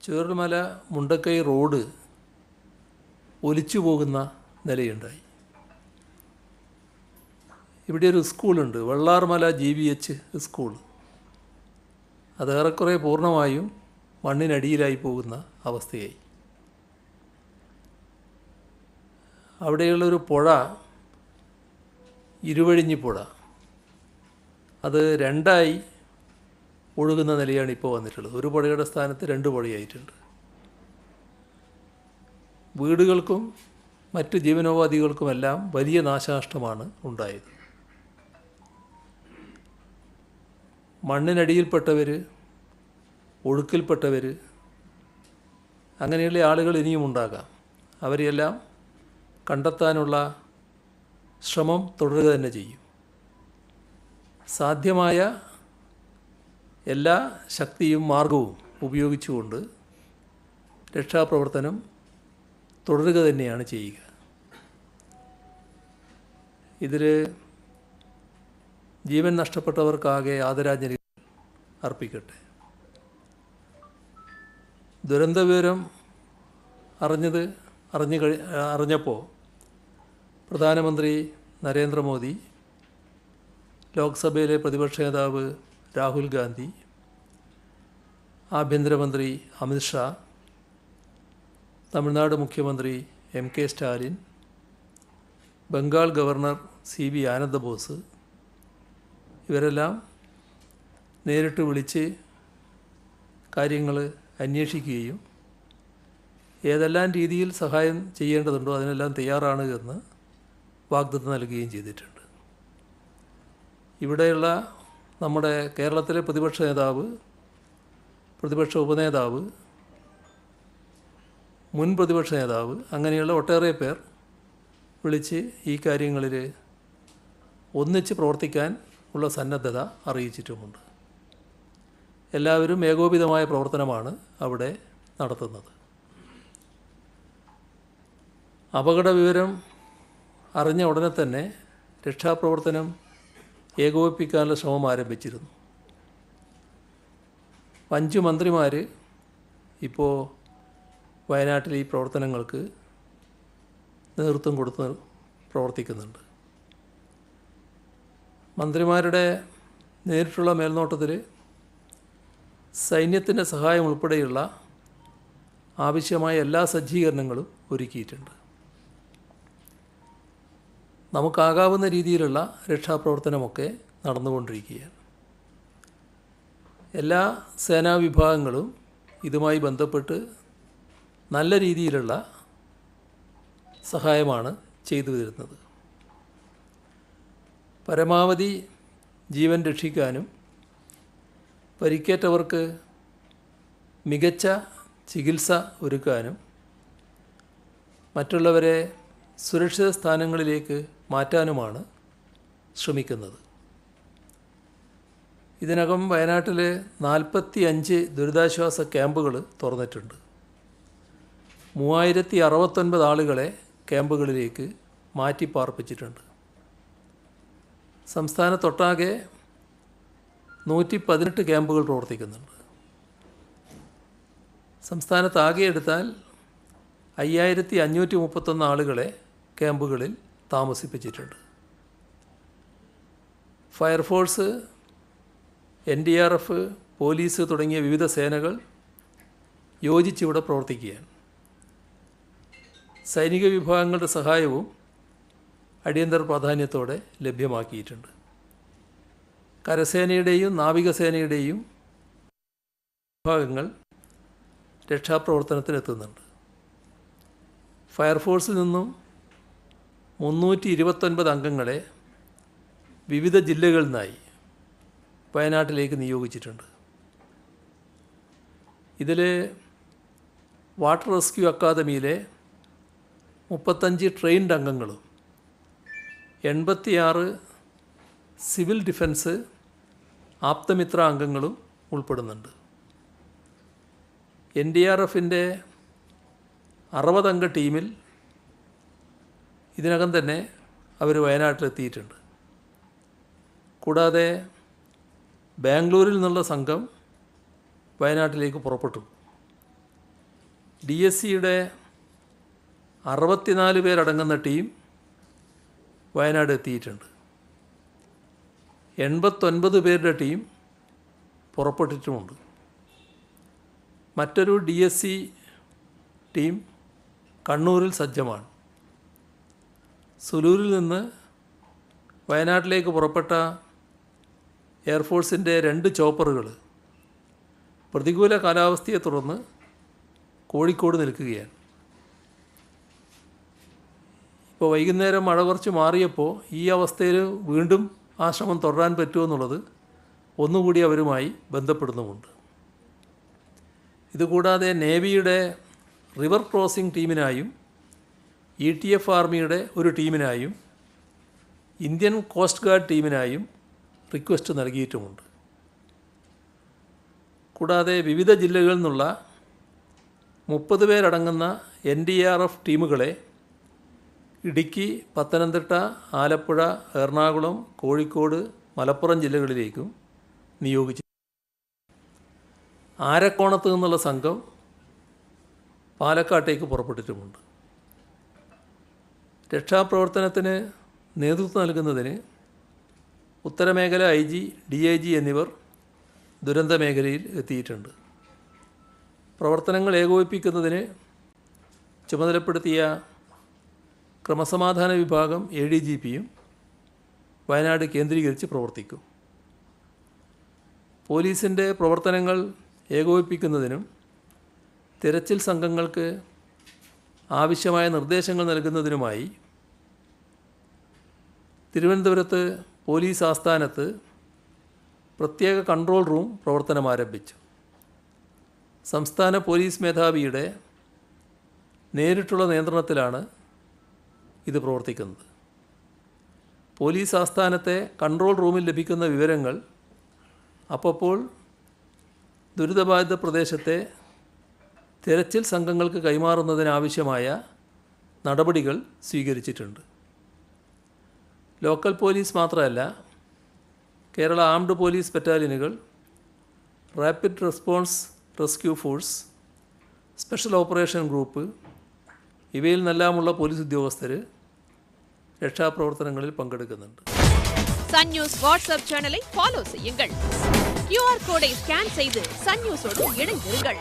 Chooralmala Mundakkai road ഒലിച്ചു പോകുന്ന നിലയുണ്ടായി. ഇവിടെ ഒരു സ്കൂളുണ്ട്, വെള്ളാർമല GVH സ്കൂൾ. അത് ഏറെക്കുറെ പൂർണ്ണമായും മണ്ണിനടിയിലായി പോകുന്ന അവസ്ഥയായി. അവിടെയുള്ളൊരു പുഴ, ഇരുവഴിഞ്ഞി പുഴ, അത് രണ്ടായി ഒഴുകുന്ന നിലയാണ് ഇപ്പോൾ വന്നിട്ടുള്ളത്. ഒരു പുഴയുടെ സ്ഥാനത്ത് രണ്ട് പുഴയായിട്ടുണ്ട്. വീടുകൾക്കും മറ്റ് ജീവനോപാധികൾക്കുമെല്ലാം വലിയ നാശനഷ്ടമാണ് ഉണ്ടായത്. മണ്ണിനടിയിൽപ്പെട്ടവർ, ഒഴുക്കിൽപ്പെട്ടവർ, അങ്ങനെയുള്ള ആളുകൾ ഇനിയും ഉണ്ടാകാം. അവരെയെല്ലാം കണ്ടെത്താനുള്ള ശ്രമം തുടരുക തന്നെ ചെയ്യും. സാധ്യമായ എല്ലാ ശക്തിയും മാർഗവും ഉപയോഗിച്ചുകൊണ്ട് രക്ഷാപ്രവർത്തനം തുടരുക തന്നെയാണ് ചെയ്യുക. ഇതിൽ ജീവൻ നഷ്ടപ്പെട്ടവർക്കാകെ ആദരാഞ്ജലികൾ അർപ്പിക്കട്ടെ. ദുരന്ത വിവരം അറിഞ്ഞപ്പോൾ പ്രധാനമന്ത്രി നരേന്ദ്രമോദി, ലോക്സഭയിലെ പ്രതിപക്ഷ നേതാവ് രാഹുൽ ഗാന്ധി, ആഭ്യന്തരമന്ത്രി അമിത്ഷാ, തമിഴ്നാട് മുഖ്യമന്ത്രി MK Stalin, Bengal governor CB Ananda Bose, ഇവരെല്ലാം നേരിട്ട് വിളിച്ച് കാര്യങ്ങൾ അന്വേഷിക്കുകയും ഏതെല്ലാം രീതിയിൽ സഹായം ചെയ്യേണ്ടതുണ്ടോ അതിനെല്ലാം തയ്യാറാണ് എന്ന് വാഗ്ദത്തം നൽകുകയും ചെയ്തിട്ടുണ്ട്. ഇവിടെയുള്ള നമ്മുടെ കേരളത്തിലെ പ്രതിപക്ഷ നേതാവ്, പ്രതിപക്ഷ ഉപനേതാവ്, മുൻ പ്രതിപക്ഷ നേതാവ്, അങ്ങനെയുള്ള ഒട്ടേറെ പേർ വിളിച്ച് ഈ കാര്യങ്ങളിൽ ഒന്നിച്ച് പ്രവർത്തിക്കാൻ ഉള്ള സന്നദ്ധത അറിയിച്ചിട്ടുമുണ്ട്. എല്ലാവരും ഏകോപിതമായ പ്രവർത്തനമാണ് അവിടെ നടത്തുന്നത്. അപകട വിവരം അറിഞ്ഞ ഉടനെ തന്നെ രക്ഷാപ്രവർത്തനം ഏകോപിപ്പിക്കാനുള്ള ശ്രമം ആരംഭിച്ചിരുന്നു. 5 മന്ത്രിമാർ ഇപ്പോൾ വയനാട്ടിൽ ഈ പ്രവർത്തനങ്ങൾക്ക് നേതൃത്വം കൊടുത്ത് പ്രവർത്തിക്കുന്നുണ്ട്. മന്ത്രിമാരുടെ നേരിട്ടുള്ള മേൽനോട്ടത്തിൽ സൈന്യത്തിൻ്റെ സഹായം ഉൾപ്പെടെയുള്ള ആവശ്യമായ എല്ലാ സജ്ജീകരണങ്ങളും ഒരുക്കിയിട്ടുണ്ട്. നമുക്കാകാവുന്ന രീതിയിലുള്ള രക്ഷാപ്രവർത്തനമൊക്കെ നടന്നുകൊണ്ടിരിക്കുകയാണ്. എല്ലാ സേനാ വിഭാഗങ്ങളും ഇതുമായി ബന്ധപ്പെട്ട് നല്ല രീതിയിലുള്ള സഹായമാണ് ചെയ്തു വരുന്നത്. പരമാവധി ജീവൻ രക്ഷിക്കാനും പരിക്കേറ്റവർക്ക് മികച്ച ചികിത്സ ഒരുക്കാനും മറ്റുള്ളവരെ സുരക്ഷിത സ്ഥാനങ്ങളിലേക്ക് മാറ്റാനുമാണ് ശ്രമിക്കുന്നത്. ഇതിനകം വയനാട്ടിൽ 45 ദുരിതാശ്വാസ ക്യാമ്പുകൾ തുറന്നിട്ടുണ്ട്. 3069 ആളുകളെ ക്യാമ്പുകളിലേക്ക് മാറ്റിപ്പാർപ്പിച്ചിട്ടുണ്ട്. സംസ്ഥാനത്തൊട്ടാകെ 118 ക്യാമ്പുകൾ പ്രവർത്തിക്കുന്നുണ്ട്. സംസ്ഥാനത്താകെ എടുത്താൽ 5531 ആളുകളെ ക്യാമ്പുകളിൽ താമസിപ്പിച്ചിട്ടുണ്ട്. ഫയർഫോഴ്സ്, NDRF, പോലീസ് തുടങ്ങിയ വിവിധ സേനകൾ യോജിച്ചിവിടെ പ്രവർത്തിക്കുകയാണ്. സൈനിക വിഭാഗങ്ങളുടെ സഹായവും അടിയന്തര പ്രാധാന്യത്തോടെ ലഭ്യമാക്കിയിട്ടുണ്ട്. കരസേനയുടെയും നാവികസേനയുടെയും വിഭാഗങ്ങൾ രക്ഷാപ്രവർത്തനത്തിനെത്തുന്നുണ്ട്. ഫയർഫോഴ്സിൽ നിന്നും 329 അംഗങ്ങളെ വിവിധ ജില്ലകളിൽ നിന്നായി വയനാട്ടിലേക്ക് നിയോഗിച്ചിട്ടുണ്ട്. ഇതിൽ വാട്ടർ റെസ്ക്യൂ അക്കാദമിയിലെ 35 ട്രെയിൻഡ് അംഗങ്ങളും 86 സിവിൽ ഡിഫൻസ് ആപ്തമിത്ര അംഗങ്ങളും ഉൾപ്പെടുന്നുണ്ട്. NDRFൻ്റെ 60 അംഗ ടീമിൽ ഇതിനകം തന്നെ അവർ വയനാട്ടിലെത്തിയിട്ടുണ്ട്. കൂടാതെ ബാംഗ്ലൂരിൽ നിന്നുള്ള സംഘം വയനാട്ടിലേക്ക് പുറപ്പെട്ടു. DSCയുടെ 64 പേരടങ്ങുന്ന ടീം വയനാട് എത്തിയിട്ടുണ്ട്. 89 പേരുടെ ടീം പുറപ്പെട്ടിട്ടുമുണ്ട്. മറ്റൊരു DSC ടീം കണ്ണൂരിൽ സജ്ജമാണ്. സുലൂരിൽ നിന്ന് വയനാട്ടിലേക്ക് പുറപ്പെട്ട എയർഫോഴ്സിൻ്റെ 2 ചോപ്പറുകൾ പ്രതികൂല കാലാവസ്ഥയെ തുടർന്ന് കോഴിക്കോട് നിൽക്കുകയാണ്. ഇപ്പോൾ വൈകുന്നേരം മഴ കുറച്ച് മാറിയപ്പോൾ ഈ അവസ്ഥയിൽ വീണ്ടും ആ ശ്രമം തുടരാൻ പറ്റുമെന്നുള്ളത് ഒന്നുകൂടി അവരുമായി ബന്ധപ്പെടുന്നുമുണ്ട്. ഇതുകൂടാതെ നേവിയുടെ റിവർ ക്രോസിംഗ് ടീമിനായും ETF ആർമിയുടെ ഒരു ടീമിനായും ഇന്ത്യൻ കോസ്റ്റ് ഗാർഡ് ടീമിനായും റിക്വസ്റ്റ് നൽകിയിട്ടുമുണ്ട്. കൂടാതെ വിവിധ ജില്ലകളിൽ നിന്നുള്ള 30 പേരടങ്ങുന്ന NDRF ടീമുകളെ ഇടുക്കി, പത്തനംതിട്ട, ആലപ്പുഴ, എറണാകുളം, കോഴിക്കോട്, മലപ്പുറം ജില്ലകളിലേക്കും നിയോഗിച്ചു. ആരക്കോണത്ത് നിന്നുള്ള സംഘം പാലക്കാട്ടേക്ക് പുറപ്പെട്ടിട്ടുമുണ്ട്. രക്ഷാപ്രവർത്തനത്തിന് നേതൃത്വം നൽകുന്നതിന് ഉത്തരമേഖല IG, DIG എന്നിവർ ദുരന്ത മേഖലയിൽ എത്തിയിട്ടുണ്ട്. പ്രവർത്തനങ്ങൾ ഏകോപിപ്പിക്കുന്നതിന് ചുമതലപ്പെടുത്തിയ ക്രമസമാധാന വിഭാഗം ADGPയും വയനാട് കേന്ദ്രീകരിച്ച് പ്രവർത്തിക്കും. പോലീസിൻ്റെ പ്രവർത്തനങ്ങൾ ഏകോപിപ്പിക്കുന്നതിനും തിരച്ചിൽ സംഘങ്ങൾക്ക് ആവശ്യമായ നിർദ്ദേശങ്ങൾ നൽകുന്നതിനുമായി തിരുവനന്തപുരത്ത് പോലീസ് ആസ്ഥാനത്ത് പ്രത്യേക കൺട്രോൾ റൂം പ്രവർത്തനം ആരംഭിച്ചു. സംസ്ഥാന പോലീസ് മേധാവിയുടെ നേരിട്ടുള്ള നിയന്ത്രണത്തിലാണ് ഇത് പ്രവർത്തിക്കുന്നത്. പോലീസ് ആസ്ഥാനത്തെ കൺട്രോൾ റൂമിൽ ലഭിക്കുന്ന വിവരങ്ങൾ അപ്പോൾ ദുരിതബാധിത പ്രദേശത്തെ തിരച്ചിൽ സംഘങ്ങൾക്ക് കൈമാറുന്നതിനാവശ്യമായ നടപടികൾ സ്വീകരിച്ചിട്ടുണ്ട്. ലോക്കൽ പോലീസ് മാത്രമല്ല, കേരള ആംഡ് പോലീസ് ബറ്റാലിയനുകൾ, rapid response rescue force, special operation group ഇവയിൽ നിന്നെല്ലാമുള്ള പോലീസ് ഉദ്യോഗസ്ഥർ രക്ഷാപ്രവർത്തനങ്ങളിൽ പങ്കെടുക്കുന്നുണ്ട്. சன் நியூஸ் வாட்ஸ்அப் சேனலை ஃபாலோ செய்யுங்கள். QR கோடை ஸ்கேன் செய்து சன் நியூஸோடு இணைந்திருங்கள்.